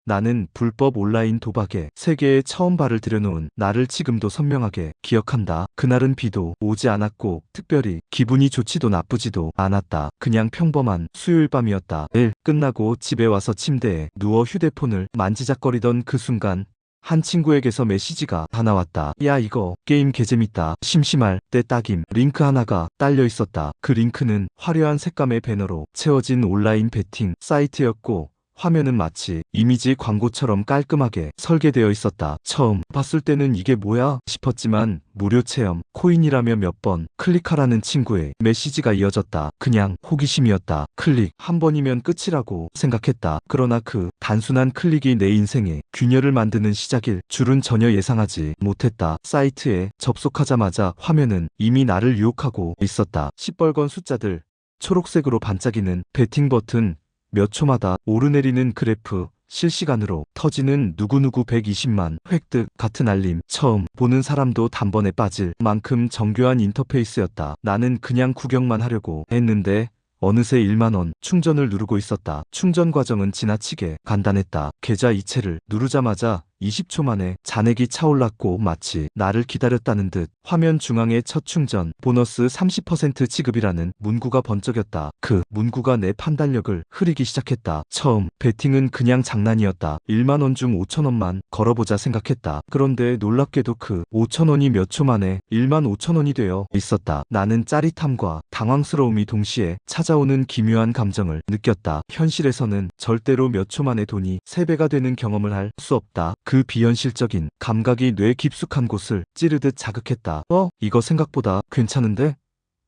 나는 불법 온라인 도박에 세계에 처음 발을 들여놓은 나를 지금도 선명하게 기억한다. 그날은 비도 오지 않았고 특별히 기분이 좋지도 나쁘지도 않았다. 그냥 평범한 수요일 밤이었다. 일 끝나고 집에 와서 침대에 누워 휴대폰을 만지작거리던 그 순간 한 친구에게서 메시지가 하나 왔다. 야, 이거 게임 개재밌다. 심심할 때 딱임. 링크 하나가 딸려 있었다. 그 링크는 화려한 색감의 배너로 채워진 온라인 베팅 사이트였고 화면은 마치 이미지 광고처럼 깔끔하게 설계되어 있었다. 처음 봤을 때는 이게 뭐야 싶었지만 무료 체험, 코인이라며 몇 번 클릭하라는 친구의 메시지가 이어졌다. 그냥 호기심이었다. 클릭 한 번이면 끝이라고 생각했다. 그러나 그 단순한 클릭이 내 인생에 균열을 만드는 시작일 줄은 전혀 예상하지 못했다. 사이트에 접속하자마자 화면은 이미 나를 유혹하고 있었다. 시뻘건 숫자들, 초록색으로 반짝이는 배팅 버튼, 몇 초마다 오르내리는 그래프, 실시간으로 터지는 누구누구 120만 획득 같은 알림. 처음 보는 사람도 단번에 빠질 만큼 정교한 인터페이스였다. 나는 그냥 구경만 하려고 했는데 어느새 1만 원 충전을 누르고 있었다. 충전 과정은 지나치게 간단했다. 계좌 이체를 누르자마자 20초 만에 잔액이 차올랐고 마치 나를 기다렸다는 듯 화면 중앙에 첫 충전, 보너스 30% 지급이라는 문구가 번쩍였다. 그 문구가 내 판단력을 흐리기 시작했다. 처음 베팅은 그냥 장난이었다. 1만 원 중 5천 원만 걸어보자 생각했다. 그런데 놀랍게도 그 5천 원이 몇 초 만에 1만 5천 원이 되어 있었다. 나는 짜릿함과 당황스러움이 동시에 찾아오는 기묘한 감정을 느꼈다. 현실에서는 절대로 몇 초 만에 돈이 3배가 되는 경험을 할 수 없다. 그 비현실적인 감각이 뇌 깊숙한 곳을 찌르듯 자극했다. 이거 생각보다 괜찮은데?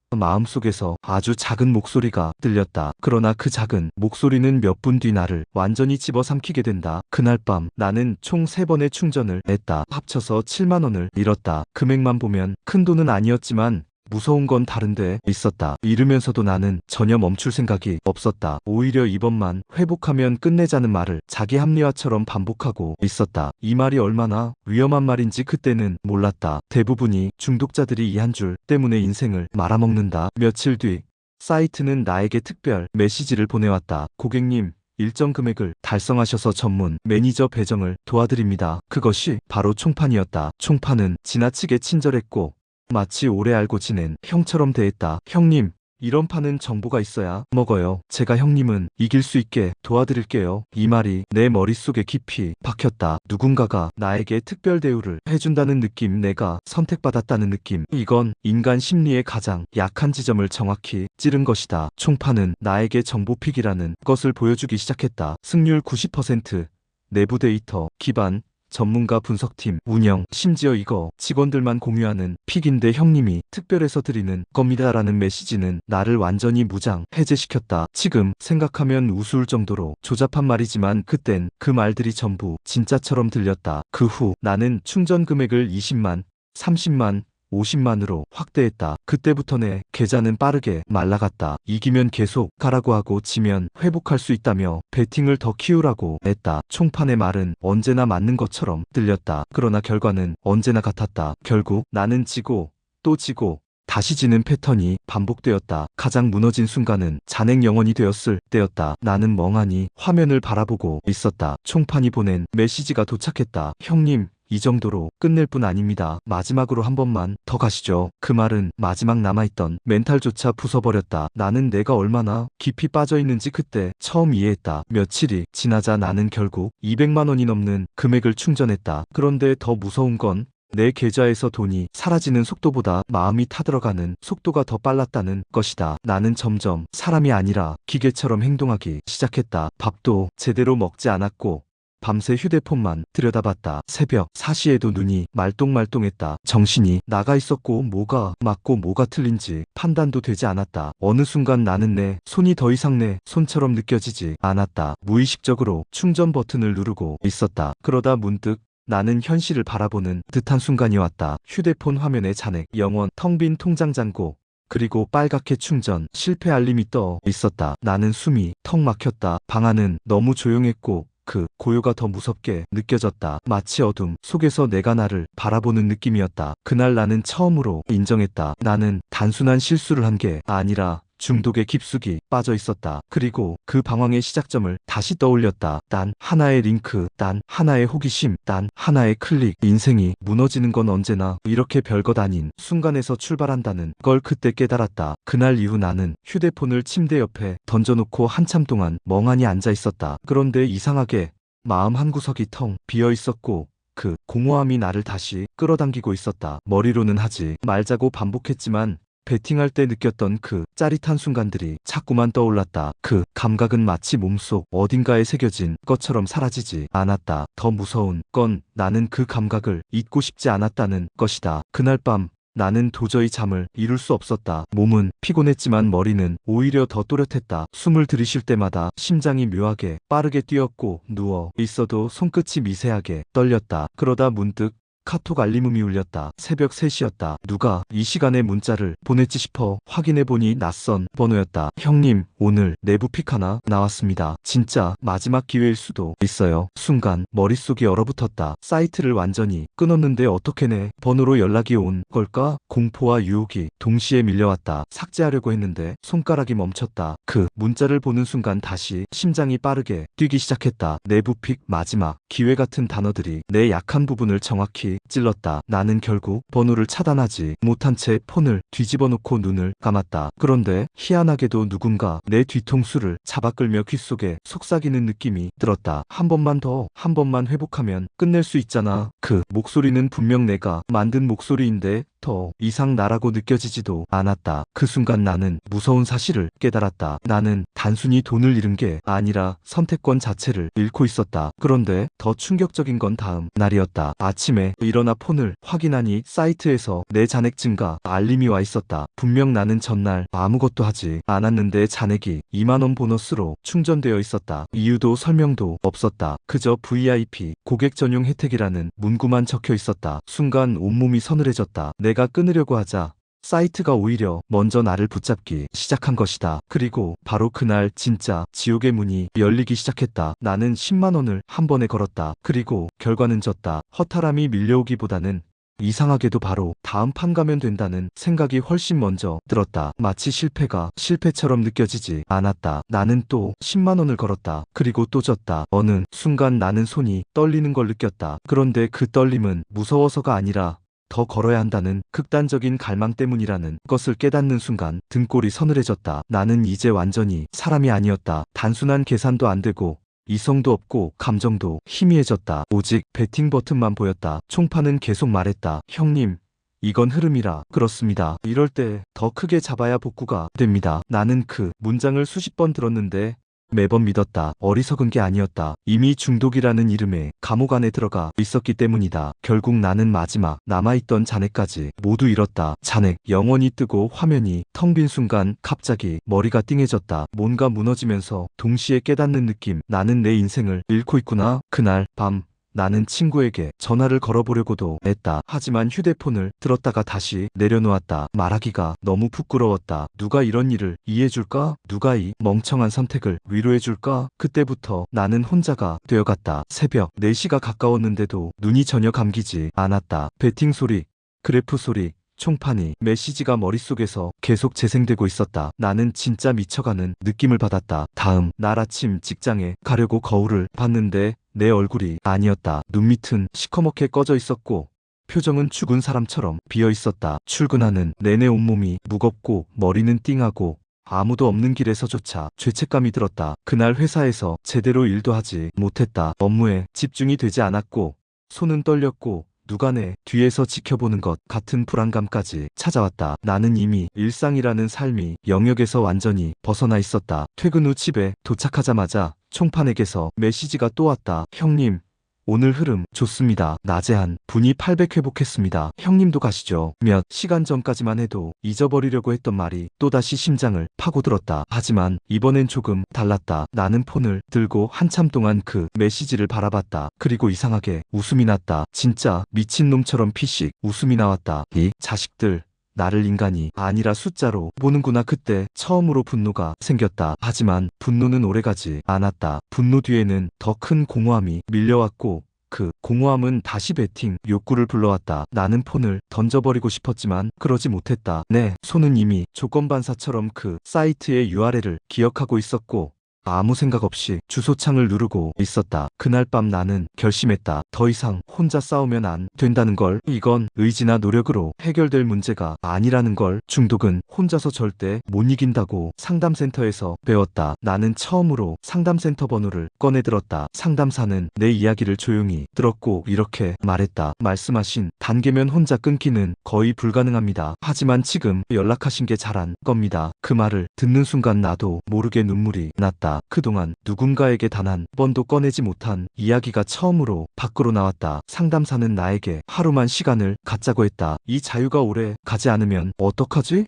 마음속에서 아주 작은 목소리가 들렸다. 그러나 그 작은 목소리는 몇 분 뒤 나를 완전히 집어삼키게 된다. 그날 밤 나는 총 3번의 충전을 했다. 합쳐서 7만 원을 잃었다. 금액만 보면 큰 돈은 아니었지만 무서운 건 다른 데 있었다. 잃으면서도 나는 전혀 멈출 생각이 없었다. 오히려 이번만 회복하면 끝내자는 말을 자기 합리화처럼 반복하고 있었다. 이 말이 얼마나 위험한 말인지 그때는 몰랐다. 대부분이 중독자들이 이 한 줄 때문에 인생을 말아먹는다. 며칠 뒤 사이트는 나에게 특별 메시지를 보내왔다. 고객님, 일정 금액을 달성하셔서 전문 매니저 배정을 도와드립니다. 그것이 바로 총판이었다. 총판은 지나치게 친절했고 마치 오래 알고 지낸 형처럼 대했다. 형님, 이런 판은 정보가 있어야 먹어요. 제가 형님은 이길 수 있게 도와드릴게요. 이 말이 내 머릿속에 깊이 박혔다. 누군가가 나에게 특별 대우를 해준다는 느낌, 내가 선택받았다는 느낌. 이건 인간 심리의 가장 약한 지점을 정확히 찌른 것이다. 총판은 나에게 정보픽이라는 것을 보여주기 시작했다. 승률 90%, 내부 데이터 기반, 전문가 분석팀 운영, 심지어 이거 직원들만 공유하는 픽인데 형님이 특별해서 드리는 겁니다라는 메시지는 나를 완전히 무장 해제시켰다. 지금 생각하면 우스울 정도로 조잡한 말이지만 그땐 그 말들이 전부 진짜처럼 들렸다. 그 후 나는 충전 금액을 20만, 30만, 50만으로 확대했다. 그때부터 내 계좌는 빠르게 말라갔다. 이기면 계속 가라고 하고 지면 회복할 수 있다며 베팅을 더 키우라고 했다. 총판의 말은 언제나 맞는 것처럼 들렸다. 그러나 결과는 언제나 같았다. 결국 나는 지고 또 지고 다시 지는 패턴이 반복되었다. 가장 무너진 순간은 잔액 0원이 되었을 때였다. 나는 멍하니 화면을 바라보고 있었다. 총판이 보낸 메시지가 도착했다. 형님, 이 정도로 끝낼 뿐 아닙니다. 마지막으로 한 번만 더 가시죠. 그 말은 마지막 남아있던 멘탈조차 부숴버렸다. 나는 내가 얼마나 깊이 빠져있는지 그때 처음 이해했다. 며칠이 지나자 나는 결국 200만 원이 넘는 금액을 충전했다. 그런데 더 무서운 건 내 계좌에서 돈이 사라지는 속도보다 마음이 타들어가는 속도가 더 빨랐다는 것이다. 나는 점점 사람이 아니라 기계처럼 행동하기 시작했다. 밥도 제대로 먹지 않았고 밤새 휴대폰만 들여다봤다. 새벽 4시에도 눈이 말똥말똥했다. 정신이 나가 있었고 뭐가 맞고 뭐가 틀린지 판단도 되지 않았다. 어느 순간 나는 내 손이 더 이상 내 손처럼 느껴지지 않았다. 무의식적으로 충전 버튼을 누르고 있었다. 그러다 문득 나는 현실을 바라보는 듯한 순간이 왔다. 휴대폰 화면에 잔액 0원, 텅 빈 통장 잔고, 그리고 빨갛게 충전 실패 알림이 떠 있었다. 나는 숨이 턱 막혔다. 방 안은 너무 조용했고 그 고요가 더 무섭게 느껴졌다. 마치 어둠 속에서 내가 나를 바라보는 느낌이었다. 그날 나는 처음으로 인정했다. 나는 단순한 실수를 한 게 아니라 중독의 깊숙이 빠져 있었다. 그리고 그 방황의 시작점을 다시 떠올렸다. 단 하나의 링크, 단 하나의 호기심, 단 하나의 클릭. 인생이 무너지는 건 언제나 이렇게 별것 아닌 순간에서 출발한다는 걸 그때 깨달았다. 그날 이후 나는 휴대폰을 침대 옆에 던져놓고 한참 동안 멍하니 앉아 있었다. 그런데 이상하게 마음 한구석이 텅 비어 있었고 그 공허함이 나를 다시 끌어당기고 있었다. 머리로는 하지 말자고 반복했지만 배팅할 때 느꼈던 그 짜릿한 순간들이 자꾸만 떠올랐다. 그 감각은 마치 몸속 어딘가에 새겨진 것처럼 사라지지 않았다. 더 무서운 건 나는 그 감각을 잊고 싶지 않았다는 것이다. 그날 밤 나는 도저히 잠을 이룰 수 없었다. 몸은 피곤했지만 머리는 오히려 더 또렷했다. 숨을 들이쉴 때마다 심장이 묘하게 빠르게 뛰었고 누워 있어도 손끝이 미세하게 떨렸다. 그러다 문득 카톡 알림음이 울렸다. 새벽 3시였다. 누가 이 시간에 문자를 보냈지 싶어 확인해보니 낯선 번호였다. 형님, 오늘 내부 픽 하나 나왔습니다. 진짜 마지막 기회일 수도 있어요. 순간 머릿속이 얼어붙었다. 사이트를 완전히 끊었는데 어떻게 내 번호로 연락이 온 걸까? 공포와 유혹이 동시에 밀려왔다. 삭제하려고 했는데 손가락이 멈췄다. 그 문자를 보는 순간 다시 심장이 빠르게 뛰기 시작했다. 내부 픽 마지막 기회 같은 단어들이 내 약한 부분을 정확히 찔렀다. 나는 결국 번호를 차단하지 못한 채 폰을 뒤집어 놓고 눈을 감았다. 그런데 희한하게도 누군가 내 뒤통수를 잡아 끌며 귓속에 속삭이는 느낌이 들었다. 한 번만 더, 한 번만 회복하면 끝낼 수 있잖아. 그 목소리는 분명 내가 만든 목소리인데 더 이상 나라고 느껴지지도 않았다. 그 순간 나는 무서운 사실을 깨달았다. 나는 단순히 돈을 잃은 게 아니라 선택권 자체를 잃고 있었다. 그런데 더 충격적인 건 다음 날이었다. 아침에 일어나 폰을 확인하니 사이트에서 내 잔액증가 알림이 와 있었다. 분명 나는 전날 아무것도 하지 않았는데 잔액이 2만 원 보너스로 충전되어 있었다. 이유도 설명도 없었다. 그저 VIP 고객 전용 혜택이라는 문구만 적혀 있었다. 순간 온몸이 서늘해졌다. 내가 끊으려고 하자 사이트가 오히려 먼저 나를 붙잡기 시작한 것이다. 그리고 바로 그날 진짜 지옥의 문이 열리기 시작했다. 나는 10만 원을 한 번에 걸었다. 그리고 결과는 졌다. 허탈함이 밀려오기보다는 이상하게도 바로 다음 판 가면 된다는 생각이 훨씬 먼저 들었다. 마치 실패가 실패처럼 느껴지지 않았다. 나는 또 10만 원을 걸었다. 그리고 또 졌다. 어느 순간 나는 손이 떨리는 걸 느꼈다. 그런데 그 떨림은 무서워서가 아니라 더 걸어야 한다는 극단적인 갈망 때문이라는 것을 깨닫는 순간 등골이 서늘해졌다. 나는 이제 완전히 사람이 아니었다. 단순한 계산도 안 되고 이성도 없고 감정도 희미해졌다. 오직 배팅 버튼만 보였다. 총판은 계속 말했다. 형님, 이건 흐름이라 그렇습니다. 이럴 때 더 크게 잡아야 복구가 됩니다. 나는 그 문장을 수십 번 들었는데 매번 믿었다. 어리석은 게 아니었다. 이미 중독이라는 이름에 감옥 안에 들어가 있었기 때문이다. 결국 나는 마지막 남아있던 잔액까지 모두 잃었다. 잔액 영원히 뜨고 화면이 텅 빈 순간 갑자기 머리가 띵해졌다. 뭔가 무너지면서 동시에 깨닫는 느낌. 나는 내 인생을 잃고 있구나. 그날 밤 나는 친구에게 전화를 걸어보려고도 했다. 하지만 휴대폰을 들었다가 다시 내려놓았다. 말하기가 너무 부끄러웠다. 누가 이런 일을 이해해줄까? 누가 이 멍청한 선택을 위로해줄까? 그때부터 나는 혼자가 되어갔다. 새벽 4시가 가까웠는데도 눈이 전혀 감기지 않았다. 배팅 소리, 그래프 소리, 총판이 메시지가 머릿속에서 계속 재생되고 있었다. 나는 진짜 미쳐가는 느낌을 받았다. 다음 날 아침 직장에 가려고 거울을 봤는데 내 얼굴이 아니었다. 눈밑은 시커멓게 꺼져 있었고 표정은 죽은 사람처럼 비어 있었다. 출근하는 내내 온몸이 무겁고 머리는 띵하고 아무도 없는 길에서조차 죄책감이 들었다. 그날 회사에서 제대로 일도 하지 못했다. 업무에 집중이 되지 않았고 손은 떨렸고 누가 내 뒤에서 지켜보는 것 같은 불안감까지 찾아왔다. 나는 이미 일상이라는 삶이 영역에서 완전히 벗어나 있었다. 퇴근 후 집에 도착하자마자 총판에게서 메시지가 또 왔다. 형님, 오늘 흐름 좋습니다. 낮에 한 분이 800 회복했습니다. 형님도 가시죠. 몇 시간 전까지만 해도 잊어버리려고 했던 말이 또다시 심장을 파고들었다. 하지만 이번엔 조금 달랐다. 나는 폰을 들고 한참 동안 그 메시지를 바라봤다. 그리고 이상하게 웃음이 났다. 진짜 미친놈처럼 피식 웃음이 나왔다. 이 자식들, 나를 인간이 아니라 숫자로 보는구나. 그때 처음으로 분노가 생겼다. 하지만 분노는 오래가지 않았다. 분노 뒤에는 더 큰 공허함이 밀려왔고 그 공허함은 다시 배팅 욕구를 불러왔다. 나는 폰을 던져버리고 싶었지만 그러지 못했다. 내 손은 이미 조건반사처럼 그 사이트의 URL을 기억하고 있었고 아무 생각 없이 주소창을 누르고 있었다. 그날 밤 나는 결심했다. 더 이상 혼자 싸우면 안 된다는 걸. 이건 의지나 노력으로 해결될 문제가 아니라는 걸. 중독은 혼자서 절대 못 이긴다고 상담센터에서 배웠다. 나는 처음으로 상담센터 번호를 꺼내들었다. 상담사는 내 이야기를 조용히 들었고 이렇게 말했다. 말씀하신 단계면 혼자 끊기는 거의 불가능합니다. 하지만 지금 연락하신 게 잘한 겁니다. 그 말을 듣는 순간 나도 모르게 눈물이 났다. 그동안 누군가에게 단 한 번도 꺼내지 못한 이야기가 처음으로 밖으로 나왔다. 상담사는 나에게 하루만 시간을 갖자고 했다. 이 자유가 오래 가지 않으면 어떡하지?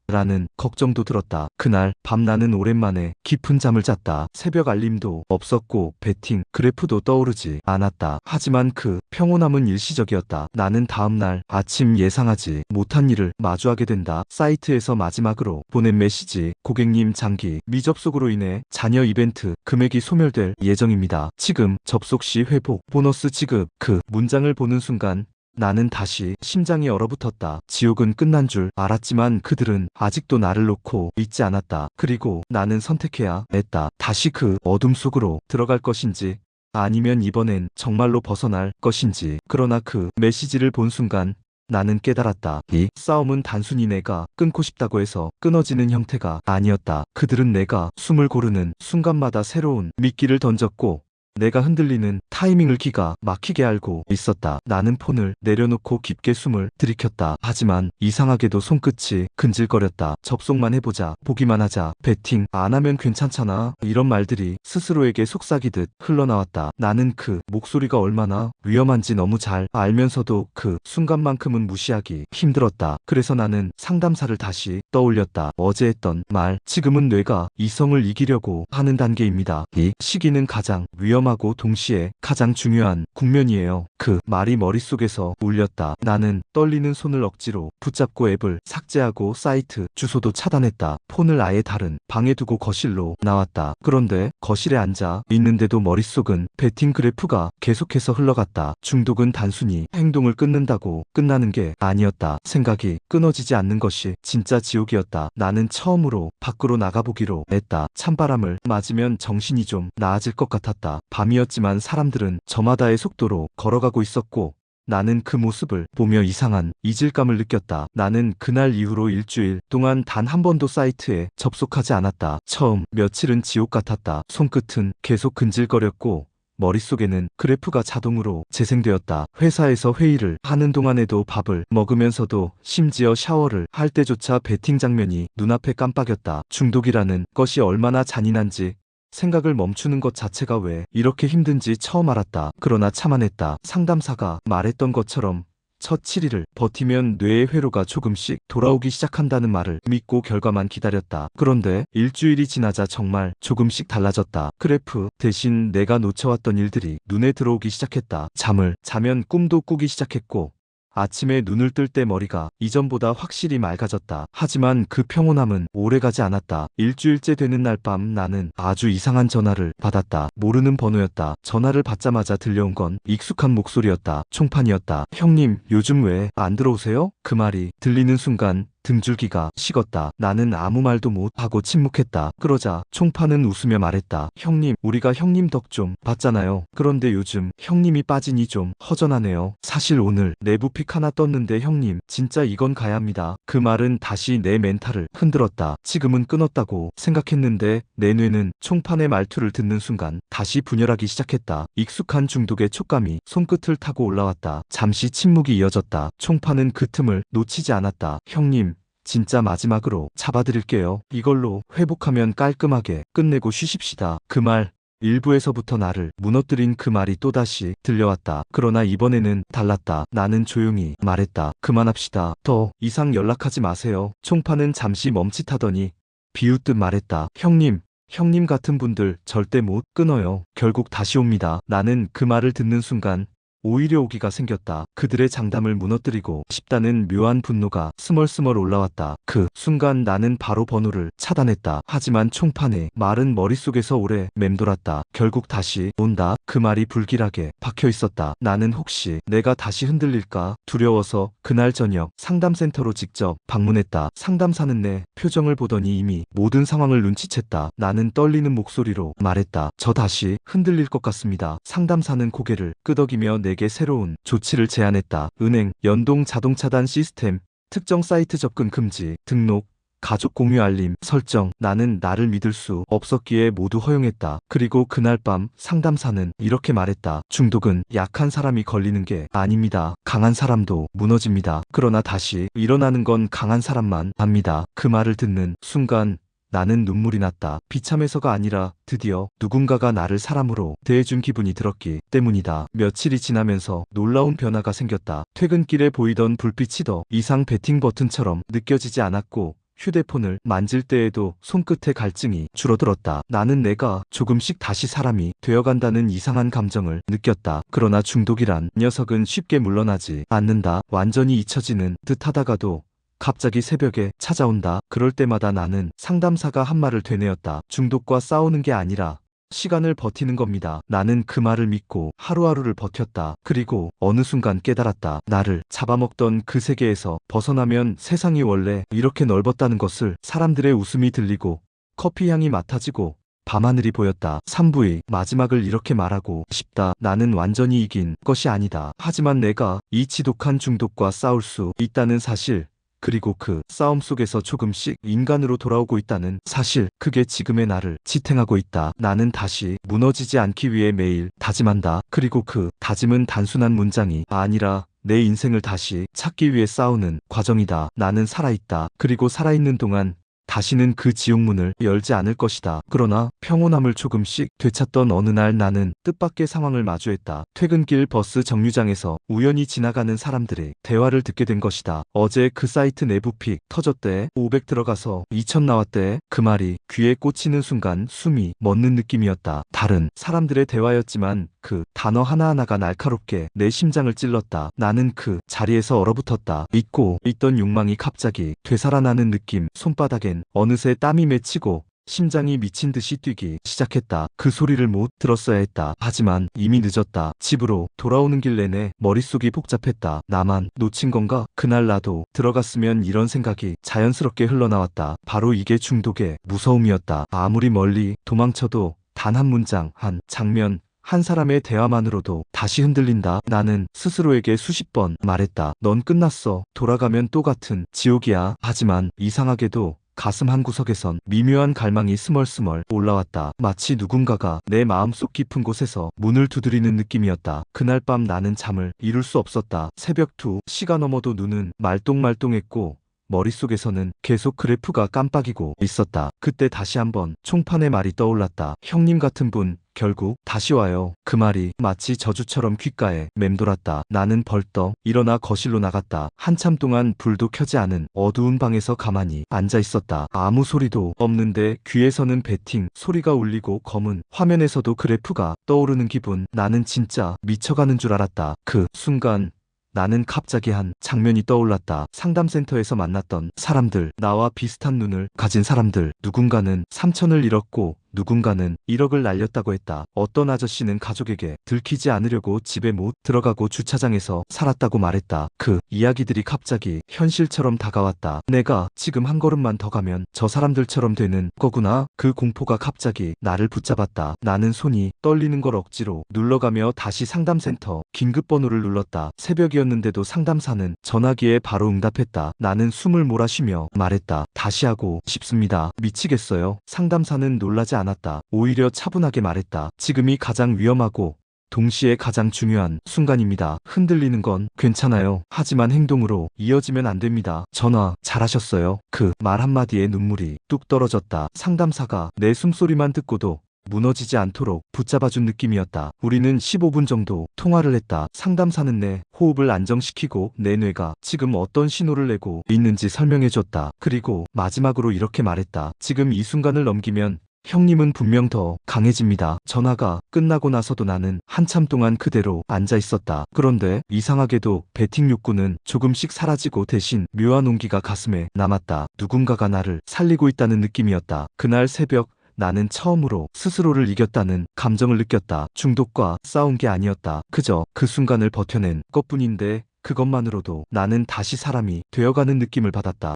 라는 걱정도 들었다. 그날 밤 나는 오랜만에 깊은 잠을 잤다. 새벽 알림도 없었고 배팅 그래프도 떠오르지 않았다. 하지만 그 평온함은 일시적이었다. 나는 다음날 아침 예상하지 못한 일을 마주하게 된다. 사이트에서 마지막으로 보낸 메시지. 고객님 장기 미접속으로 인해 자녀 이벤트 금액이 소멸될 예정입니다. 지금 접속 시 회복 보너스 지급. 그 문장을 보는 순간 나는 다시 심장이 얼어붙었다. 지옥은 끝난 줄 알았지만 그들은 아직도 나를 놓고 있지 않았다. 그리고 나는 선택해야 했다. 다시 그 어둠 속으로 들어갈 것인지 아니면 이번엔 정말로 벗어날 것인지. 그러나 그 메시지를 본 순간 나는 깨달았다. 이 싸움은 단순히 내가 끊고 싶다고 해서 끊어지는 형태가 아니었다. 그들은 내가 숨을 고르는 순간마다 새로운 미끼를 던졌고 내가 흔들리는 타이밍을 기가 막히게 알고 있었다. 나는 폰을 내려놓고 깊게 숨을 들이켰다. 하지만 이상하게도 손끝이 근질거렸다. 접속만 해보자. 보기만 하자. 배팅 안 하면 괜찮잖아. 이런 말들이 스스로에게 속삭이듯 흘러나왔다. 나는 그 목소리가 얼마나 위험한지 너무 잘 알면서도 그 순간만큼은 무시하기 힘들었다. 그래서 나는 상담사를 다시 떠올렸다. 어제 했던 말. 지금은 뇌가 이성을 이기려고 하는 단계입니다. 이 시기는 가장 위험하고 동시에 가장 중요한 국면이에요. 그 말이 머릿속에서 울렸다. 나는 떨리는 손을 억지로 붙잡고 앱을 삭제하고 사이트 주소도 차단했다. 폰을 아예 다른 방에 두고 거실로 나왔다. 그런데 거실에 앉아 있는데도 머릿속은 배팅 그래프가 계속해서 흘러갔다. 중독은 단순히 행동을 끊는다고 끝나는 게 아니었다. 생각이 끊어지지 않는 것이 진짜 지옥이었다. 나는 처음으로 밖으로 나가보기로 했다. 찬바람을 맞으면 정신이 좀 나아질 것 같았다. 밤이었지만 사람들은 저마다의 속도로 걸어가고 있었고 나는 그 모습을 보며 이상한 이질감을 느꼈다. 나는 그날 이후로 일주일 동안 단 한 번도 사이트에 접속하지 않았다. 처음 며칠은 지옥 같았다. 손끝은 계속 근질거렸고 머릿속에는 그래프가 자동으로 재생되었다. 회사에서 회의를 하는 동안에도 밥을 먹으면서도 심지어 샤워를 할 때조차 배팅 장면이 눈앞에 깜빡였다. 중독이라는 것이 얼마나 잔인한지 생각을 멈추는 것 자체가 왜 이렇게 힘든지 처음 알았다. 그러나 참아냈다. 상담사가 말했던 것처럼 첫 7일을 버티면 뇌의 회로가 조금씩 돌아오기 시작한다는 말을 믿고 결과만 기다렸다. 그런데 일주일이 지나자 정말 조금씩 달라졌다. 그래프 대신 내가 놓쳐왔던 일들이 눈에 들어오기 시작했다. 잠을 자면 꿈도 꾸기 시작했고 아침에 눈을 뜰 때 머리가 이전보다 확실히 맑아졌다. 하지만 그 평온함은 오래가지 않았다. 일주일째 되는 날 밤 나는 아주 이상한 전화를 받았다. 모르는 번호였다. 전화를 받자마자 들려온 건 익숙한 목소리였다. 총판이었다. 형님, 요즘 왜 안 들어오세요? 그 말이 들리는 순간 등줄기가 식었다. 나는 아무 말도 못 하고 침묵했다. 그러자 총판은 웃으며 말했다. 형님, 우리가 형님 덕 좀 봤잖아요. 그런데 요즘 형님이 빠지니 좀 허전하네요. 사실 오늘 내부 픽 하나 떴는데 형님, 진짜 이건 가야 합니다. 그 말은 다시 내 멘탈을 흔들었다. 지금은 끊었다고 생각했는데 내 뇌는 총판의 말투를 듣는 순간 다시 분열하기 시작했다. 익숙한 중독의 촉감이 손끝을 타고 올라왔다. 잠시 침묵이 이어졌다. 총판은 그 틈을 놓치지 않았다. 형님, 진짜 마지막으로 잡아드릴게요. 이걸로 회복하면 깔끔하게 끝내고 쉬십시다. 그 말, 일부에서부터 나를 무너뜨린 그 말이 또다시 들려왔다. 그러나 이번에는 달랐다. 나는 조용히 말했다. 그만합시다. 더 이상 연락하지 마세요. 총판은 잠시 멈칫하더니 비웃듯 말했다. 형님 같은 분들 절대 못 끊어요. 결국 다시 옵니다. 나는 그 말을 듣는 순간 오히려 오기가 생겼다. 그들의 장담을 무너뜨리고 싶다는 묘한 분노가 스멀스멀 올라왔다. 그 순간 나는 바로 번호를 차단했다. 하지만 총판의 말은 머릿속에서 오래 맴돌았다. 결국 다시 온다. 그 말이 불길하게 박혀 있었다. 나는 혹시 내가 다시 흔들릴까 두려워서 그날 저녁 상담센터로 직접 방문했다. 상담사는 내 표정을 보더니 이미 모든 상황을 눈치챘다. 나는 떨리는 목소리로 말했다. 저 다시 흔들릴 것 같습니다. 상담사는 고개를 끄덕이며 내게 새로운 조치를 제안했다. 은행, 연동 자동차단 시스템, 특정 사이트 접근 금지, 등록, 가족 공유 알림 설정. 나는 나를 믿을 수 없었기에 모두 허용했다. 그리고 그날 밤 상담사는 이렇게 말했다. 중독은 약한 사람이 걸리는 게 아닙니다. 강한 사람도 무너집니다. 그러나 다시 일어나는 건 강한 사람만 합니다. 그 말을 듣는 순간 나는 눈물이 났다. 비참해서가 아니라 드디어 누군가가 나를 사람으로 대해준 기분이 들었기 때문이다. 며칠이 지나면서 놀라운 변화가 생겼다. 퇴근길에 보이던 불빛이 더 이상 배팅 버튼처럼 느껴지지 않았고 휴대폰을 만질 때에도 손끝의 갈증이 줄어들었다. 나는 내가 조금씩 다시 사람이 되어간다는 이상한 감정을 느꼈다. 그러나 중독이란 녀석은 쉽게 물러나지 않는다. 완전히 잊혀지는 듯 하다가도 갑자기 새벽에 찾아온다. 그럴 때마다 나는 상담사가 한 말을 되뇌었다. 중독과 싸우는 게 아니라 시간을 버티는 겁니다. 나는 그 말을 믿고 하루하루를 버텼다. 그리고 어느 순간 깨달았다. 나를 잡아먹던 그 세계에서 벗어나면 세상이 원래 이렇게 넓었다는 것을. 사람들의 웃음이 들리고 커피 향이 맡아지고 밤하늘이 보였다. 3부의 마지막을 이렇게 말하고 싶다. 나는 완전히 이긴 것이 아니다. 하지만 내가 이 지독한 중독과 싸울 수 있다는 사실, 그리고 그 싸움 속에서 조금씩 인간으로 돌아오고 있다는 사실, 그게 지금의 나를 지탱하고 있다. 나는 다시 무너지지 않기 위해 매일 다짐한다. 그리고 그 다짐은 단순한 문장이 아니라 내 인생을 다시 찾기 위해 싸우는 과정이다. 나는 살아있다. 그리고 살아있는 동안 다시는 그 지옥문을 열지 않을 것이다. 그러나 평온함을 조금씩 되찾던 어느 날 나는 뜻밖의 상황을 마주했다. 퇴근길 버스 정류장에서 우연히 지나가는 사람들의 대화를 듣게 된 것이다. 어제 그 사이트 내부 픽 터졌대. 500 들어가서 2000 나왔대. 그 말이 귀에 꽂히는 순간 숨이 멎는 느낌이었다. 다른 사람들의 대화였지만 그 단어 하나하나가 날카롭게 내 심장을 찔렀다. 나는 그 자리에서 얼어붙었다. 잊고 있던 욕망이 갑자기 되살아나는 느낌. 손바닥엔 어느새 땀이 맺히고 심장이 미친 듯이 뛰기 시작했다. 그 소리를 못 들었어야 했다. 하지만 이미 늦었다. 집으로 돌아오는 길 내내 머릿속이 복잡했다. 나만 놓친 건가? 그날 나도 들어갔으면. 이런 생각이 자연스럽게 흘러나왔다. 바로 이게 중독의 무서움이었다. 아무리 멀리 도망쳐도 단 한 문장, 한 장면, 한 사람의 대화만으로도 다시 흔들린다. 나는 스스로에게 수십 번 말했다. 넌 끝났어. 돌아가면 또 같은 지옥이야. 하지만 이상하게도 가슴 한구석에선 미묘한 갈망이 스멀스멀 올라왔다. 마치 누군가가 내 마음속 깊은 곳에서 문을 두드리는 느낌이었다. 그날 밤 나는 잠을 이룰 수 없었다. 새벽 2시가 넘어도 눈은 말똥말똥했고 머릿속에서는 계속 그래프가 깜빡이고 있었다. 그때 다시 한번 총판의 말이 떠올랐다. 형님 같은 분 결국 다시 와요. 그 말이 마치 저주처럼 귓가에 맴돌았다. 나는 벌떡 일어나 거실로 나갔다. 한참 동안 불도 켜지 않은 어두운 방에서 가만히 앉아 있었다. 아무 소리도 없는데 귀에서는 배팅 소리가 울리고 검은 화면에서도 그래프가 떠오르는 기분. 나는 진짜 미쳐가는 줄 알았다. 그 순간 나는 갑자기 한 장면이 떠올랐다. 상담센터에서 만났던 사람들, 나와 비슷한 눈을 가진 사람들. 누군가는 3천을 잃었고 누군가는 1억을 날렸다고 했다. 어떤 아저씨는 가족에게 들키지 않으려고 집에 못 들어가고 주차장에서 살았다고 말했다. 그 이야기들이 갑자기 현실처럼 다가왔다. 내가 지금 한 걸음만 더 가면 저 사람들처럼 되는 거구나. 그 공포가 갑자기 나를 붙잡았다. 나는 손이 떨리는 걸 억지로 눌러가며 다시 상담센터 긴급번호를 눌렀다. 새벽이었는데도 상담사는 전화기에 바로 응답했다. 나는 숨을 몰아쉬며 말했다. 다시 하고 싶습니다. 미치겠어요. 상담사는 놀라지 않았다. 오히려 차분하게 말했다. 지금이 가장 위험하고 동시에 가장 중요한 순간입니다. 흔들리는 건 괜찮아요. 하지만 행동으로 이어지면 안 됩니다. 전화 잘하셨어요. 그 말 한마디에 눈물이 뚝 떨어졌다. 상담사가 내 숨소리만 듣고도 무너지지 않도록 붙잡아준 느낌이었다. 우리는 15분 정도 통화를 했다. 상담사는 내 호흡을 안정시키고 내 뇌가 지금 어떤 신호를 내고 있는지 설명해줬다. 그리고 마지막으로 이렇게 말했다. 지금 이 순간을 넘기면 형님은 분명 더 강해집니다. 전화가 끝나고 나서도 나는 한참 동안 그대로 앉아 있었다. 그런데 이상하게도 배팅 욕구는 조금씩 사라지고 대신 묘한 온기가 가슴에 남았다. 누군가가 나를 살리고 있다는 느낌이었다. 그날 새벽 나는 처음으로 스스로를 이겼다는 감정을 느꼈다. 중독과 싸운 게 아니었다. 그저 그 순간을 버텨낸 것뿐인데 그것만으로도 나는 다시 사람이 되어가는 느낌을 받았다.